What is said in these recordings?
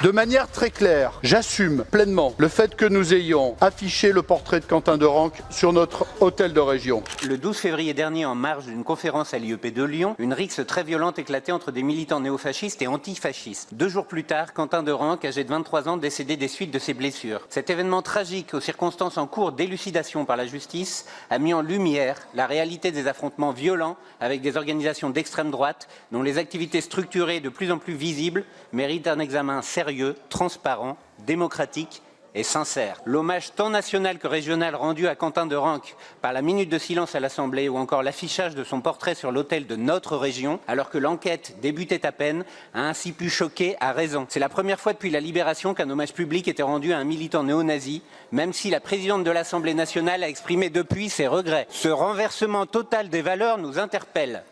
De manière très claire, j'assume pleinement le fait que nous ayons affiché le portrait de Quentin Derenque sur notre hôtel de région. Le 12 février dernier, en marge d'une conférence à l'IEP de Lyon, une rixe très violente éclatait entre des militants néofascistes et antifascistes. 2 jours plus tard, Quentin Derenque, âgé de 23 ans, décédé des suites de ses blessures. Cet événement tragique, aux circonstances en cours d'élucidation par la justice, a mis en lumière la réalité des affrontements violents avec des organisations d'extrême droite, dont les activités structurées de plus en plus visibles méritent un examen sérieux, transparent, démocratique et sincère. L'hommage tant national que régional rendu à Quentin Derenque par la minute de silence à l'Assemblée ou encore l'affichage de son portrait sur l'autel de notre région, alors que l'enquête débutait à peine, a ainsi pu choquer à raison. C'est la première fois depuis la Libération qu'un hommage public était rendu à un militant néo-nazi, même si la présidente de l'Assemblée nationale a exprimé depuis ses regrets. Ce renversement total des valeurs nous interpelle.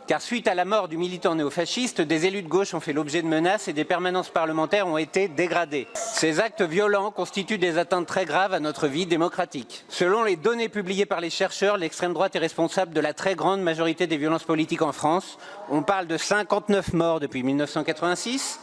Car suite à la mort du militant néofasciste, des élus de gauche ont fait l'objet de menaces et des permanences parlementaires ont été dégradées. Ces actes violents constituent des atteintes très graves à notre vie démocratique. Selon les données publiées par les chercheurs, l'extrême droite est responsable de la très grande majorité des violences politiques en France. On parle de 59 morts depuis 1986.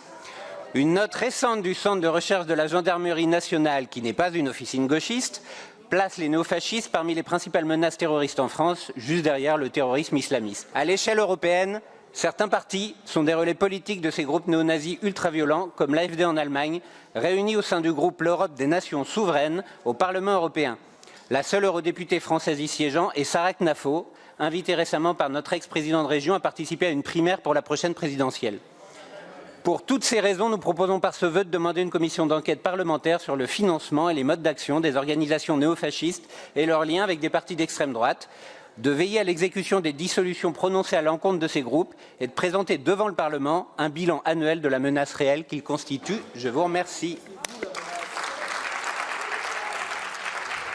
Une note récente du Centre de recherche de la Gendarmerie nationale, qui n'est pas une officine gauchiste, place les néofascistes parmi les principales menaces terroristes en France, juste derrière le terrorisme islamiste. À l'échelle européenne, certains partis sont des relais politiques de ces groupes néo-nazis ultra-violents, comme l'AfD en Allemagne, réunis au sein du groupe L'Europe des nations souveraines au Parlement européen. La seule eurodéputée française y siégeant est Sarah Knafo, invitée récemment par notre ex-président de région à participer à une primaire pour la prochaine présidentielle. Pour toutes ces raisons, nous proposons par ce vote de demander une commission d'enquête parlementaire sur le financement et les modes d'action des organisations néofascistes et leurs liens avec des partis d'extrême droite, de veiller à l'exécution des dissolutions prononcées à l'encontre de ces groupes et de présenter devant le Parlement un bilan annuel de la menace réelle qu'ils constituent. Je vous remercie.